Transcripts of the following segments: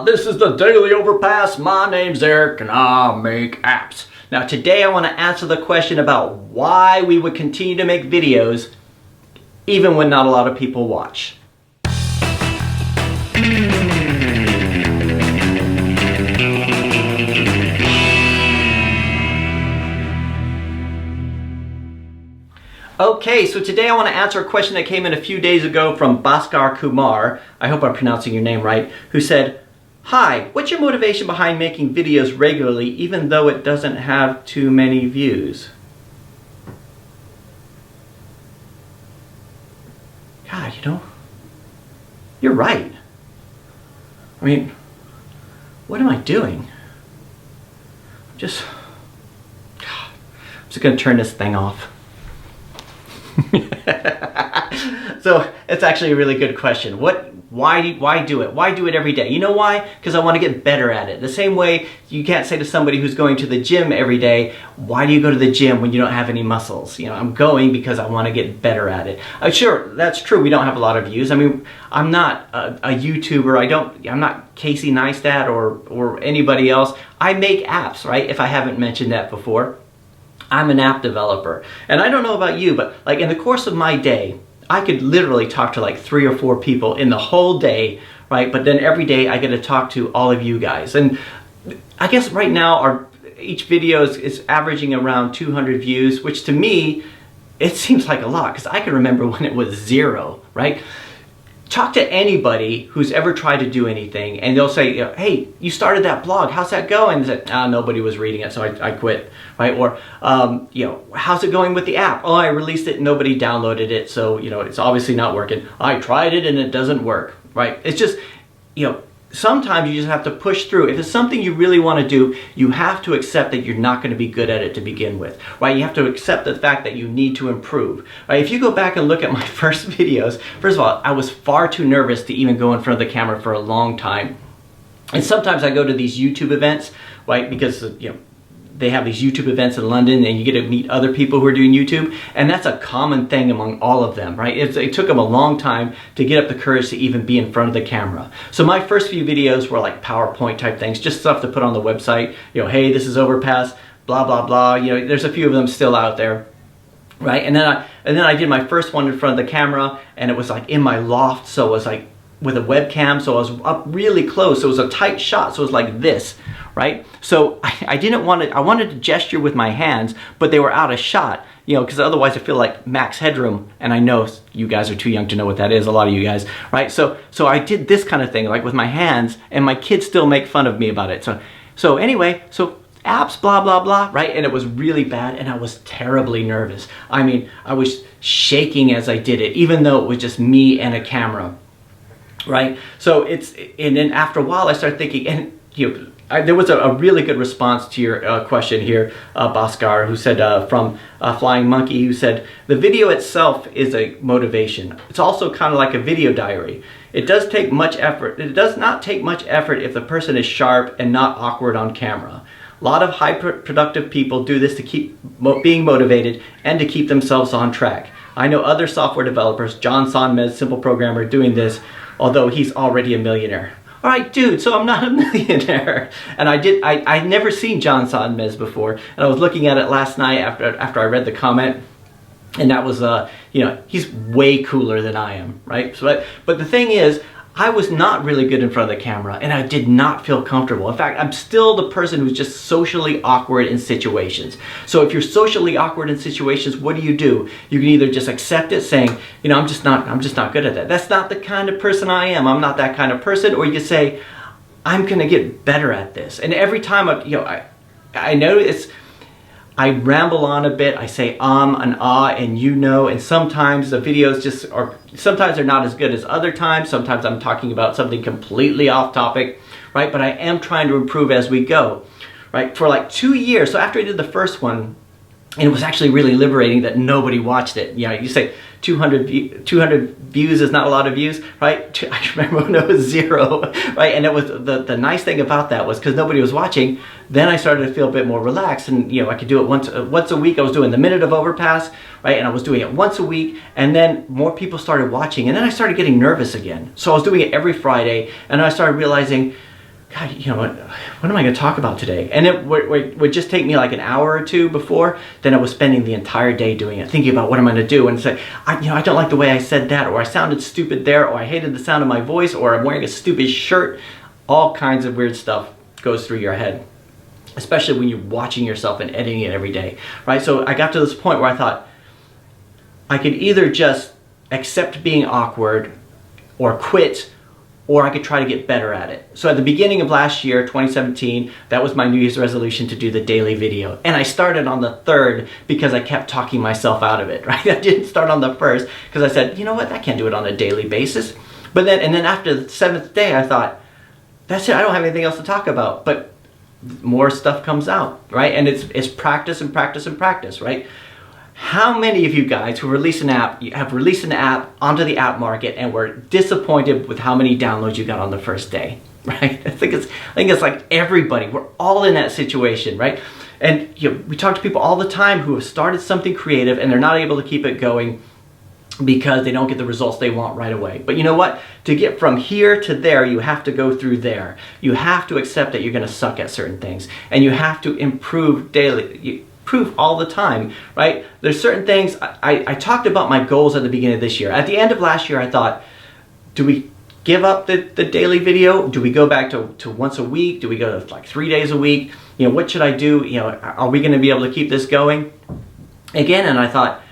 This is the Daily Overpass. My name's Eric and I make apps. Now today I want to answer the question about why we would continue to make videos even when not a lot of people watch. Okay, so today I want to answer a question that came in a few days ago from Bhaskar Kumar, I hope I'm pronouncing your name right, who said, "Hi, what's your motivation behind making videos regularly even though it doesn't have too many views?" God, you're right. I mean, what am I doing? I'm just going to turn this thing off. So it's actually a really good question. Why do it? Why do it every day? You know why? Because I want to get better at it. The same way you can't say to somebody who's going to the gym every day, why do you go to the gym when you don't have any muscles? I'm going because I want to get better at it. Sure, that's true. We don't have a lot of views. I mean, I'm not a YouTuber. I'm not Casey Neistat or anybody else. I make apps, right? If I haven't mentioned that before. I'm an app developer. And I don't know about you, but like in the course of my day, I could literally talk to like 3 or 4 people in the whole day, right? But then every day I get to talk to all of you guys. And I guess right now each video is averaging around 200 views, which to me, it seems like a lot because I can remember when it was 0, right? Talk to anybody who's ever tried to do anything and they'll say, "Hey, you started that blog, how's that going?" And they say, "Nobody was reading it, so I quit," right? Or, "How's it going with the app?" "Oh, I released it, nobody downloaded it, so, it's obviously not working." "I tried it and it doesn't work," right? It's just, sometimes you just have to push through. If it's something you really want to do, you have to accept that you're not going to be good at it to begin with, right? You have to accept the fact that you need to improve, right? If you go back and look at my first videos, first of all, I was far too nervous to even go in front of the camera for a long time. And sometimes I go to these YouTube events, right? Because, they have these YouTube events in London and you get to meet other people who are doing YouTube. And that's a common thing among all of them, right? It took them a long time to get up the courage to even be in front of the camera. So my first few videos were like PowerPoint type things, just stuff to put on the website. Hey, this is Overpass, blah, blah, blah. There's a few of them still out there, right? And then I did my first one in front of the camera and it was like in my loft. So it was like with a webcam, so I was up really close. So it was a tight shot, so it was like this, right? So I wanted to gesture with my hands, but they were out of shot, because otherwise I feel like max headroom, and I know you guys are too young to know what that is, a lot of you guys, right? So I did this kind of thing, like with my hands, and my kids still make fun of me about it. So anyway, apps, blah, blah, blah, right? And it was really bad, and I was terribly nervous. I mean, I was shaking as I did it, even though it was just me and a camera. Right? So and then after a while I started thinking, and there was a really good response to your question here, Bhaskar, who said from Flying Monkey, who said, "The video itself is a motivation. It's also kind of like a video diary. It does take much effort. It does not take much effort if the person is sharp and not awkward on camera. A lot of high productive people do this to keep being motivated and to keep themselves on track. I know other software developers, John Sonmez, Simple Programmer, doing this, although he's already a millionaire." All right, dude, so I'm not a millionaire. And I'd never seen John Sonmez before. And I was looking at it last night after I read the comment. And that was, he's way cooler than I am, right? But the thing is, I was not really good in front of the camera and I did not feel comfortable. In fact, I'm still the person who's just socially awkward in situations. So if you're socially awkward in situations, what do? You can either just accept it saying, I'm just not good at that. That's not the kind of person I am. I'm not that kind of person. Or you can say, I'm going to get better at this. And every time I notice I ramble on a bit, I say and ah and and sometimes the videos sometimes they're not as good as other times. Sometimes I'm talking about something completely off topic, right? But I am trying to improve as we go, right? For like 2 years, so after I did the first one, and it was actually really liberating that nobody watched it. You say 200 views is not a lot of views, right? I remember when it was 0, right? And it was the nice thing about that was because nobody was watching, then I started to feel a bit more relaxed, and I could do it once a week. I was doing the Minute of Overpass, right? And I was doing it once a week, and then more people started watching, and then I started getting nervous again. So I was doing it every Friday, and I started realizing, God, you know what am I going to talk about today? And it would just take me like an hour or two before. Then I was spending the entire day doing it, thinking about what I'm going to do, and say, I don't like the way I said that, or I sounded stupid there, or I hated the sound of my voice, or I'm wearing a stupid shirt. All kinds of weird stuff goes through your head, especially when you're watching yourself and editing it every day, right? So I got to this point where I thought I could either just accept being awkward or quit, or I could try to get better at it. So at the beginning of last year, 2017, that was my New Year's resolution to do the daily video. And I started on the 3rd because I kept talking myself out of it, right? I didn't start on the 1st because I said, you know what, I can't do it on a daily basis. But then after the 7th day, I thought, that's it, I don't have anything else to talk about. But more stuff comes out, right? And it's practice and practice and practice, right? How many of you guys who release an app, have released an app onto the app market and were disappointed with how many downloads you got on the first day, right? I think it's like everybody. We're all in that situation, right? And we talk to people all the time who have started something creative and they're not able to keep it going because they don't get the results they want right away. But you know what? To get from here to there, you have to go through there. You have to accept that you're going to suck at certain things, and you have to improve daily. Improve all the time, right? There's certain things. I talked about my goals at the beginning of this year. At the end of last year, I thought, do we give up the daily video? Do we go back to once a week? Do we go to like 3 days a week? What should I do? Are we going to be able to keep this going again? And I thought,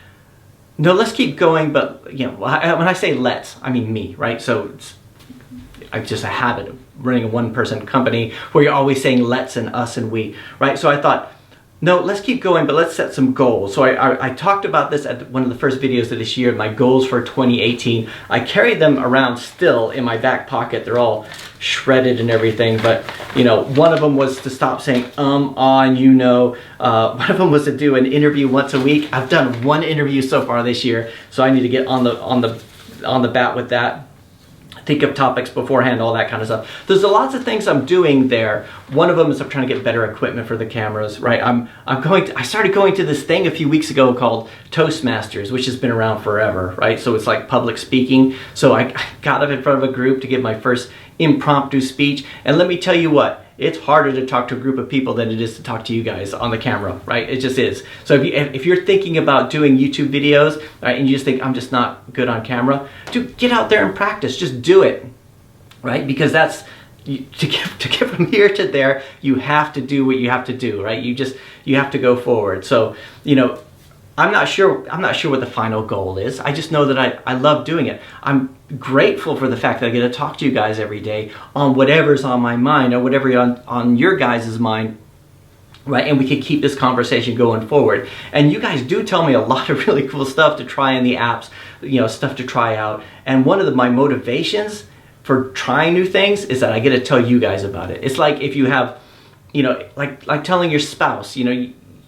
no, let's keep going. But when I say let's, I mean me, right? So it's just a habit of running a one-person company where you're always saying let's and us and we, right? So I thought, no, let's keep going, but let's set some goals. So I talked about this at one of the first videos of this year, my goals for 2018. I carry them around still in my back pocket. They're all shredded and everything, but one of them was to stop saying and one of them was to do an interview once a week. I've done one interview so far this year, so I need to get on the bat with that. Think of topics beforehand, all that kind of stuff. There's lots of things I'm doing there. One of them is I'm trying to get better equipment for the cameras, right? I started going to this thing a few weeks ago called Toastmasters, which has been around forever, right? So it's like public speaking. So I got up in front of a group to give my first impromptu speech, and let me tell you what, it's harder to talk to a group of people than it is to talk to you guys on the camera, right? It just is. So if you're thinking about doing YouTube videos, right, and you just think, I'm just not good on camera, get out there and practice. Just do it, right? Because to get from here to there, you have to do what you have to do, right? You have to go forward. So, I'm not sure what the final goal is. I just know that I love doing it. I'm grateful for the fact that I get to talk to you guys every day on whatever's on my mind or whatever on your guys' mind, right? And we can keep this conversation going forward. And you guys do tell me a lot of really cool stuff to try in the apps, stuff to try out. And one of my motivations for trying new things is that I get to tell you guys about it. It's like if you have, like telling your spouse,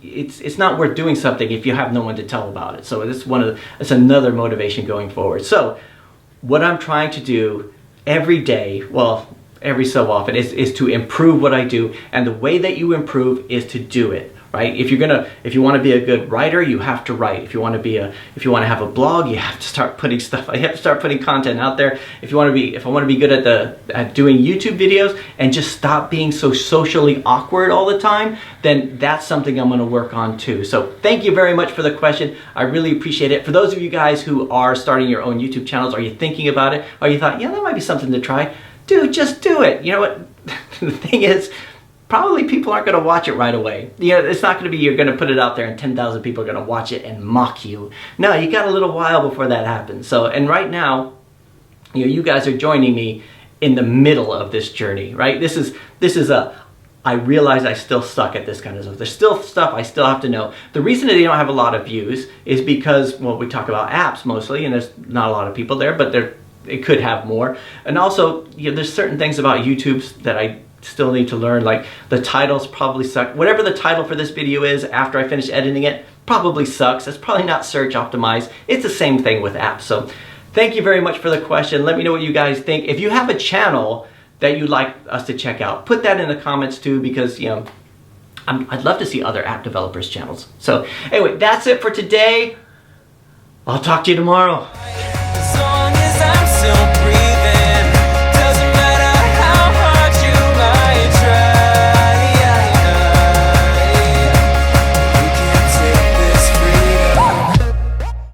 it's not worth doing something if you have no one to tell about it. So it's another motivation going forward. So what I'm trying to do every day, well, every so often, is to improve what I do. And the way that you improve is to do it, right? If you want to be a good writer, you have to write. If you want to have a blog, you have to start putting content out there. If I want to be good at doing YouTube videos and just stop being so socially awkward all the time, then that's something I'm going to work on too. So thank you very much for the question. I really appreciate it. For those of you guys who are starting your own YouTube channels, are you thinking about it? Or you thought, yeah, that might be something to try? Dude, just do it. You know what? The thing is, probably people aren't going to watch it right away. It's not going to be you're going to put it out there and 10,000 people are going to watch it and mock you. No, you got a little while before that happens. So, and right now, you guys are joining me in the middle of this journey, right? This is I realize I still suck at this kind of stuff. There's still stuff I still have to know. The reason that they don't have a lot of views is because, well, we talk about apps mostly, and there's not a lot of people there, but it could have more. And also, there's certain things about YouTube that I still need to learn, like the titles probably suck. Whatever the title for this video is after I finish editing it probably sucks. It's probably not search optimized. It's the same thing with apps. So thank you very much for the question. Let me know what you guys think. If you have a channel that you'd like us to check out, put that in the comments too, because I'd love to see other app developers' channels. So anyway, that's it for today. I'll talk to you tomorrow.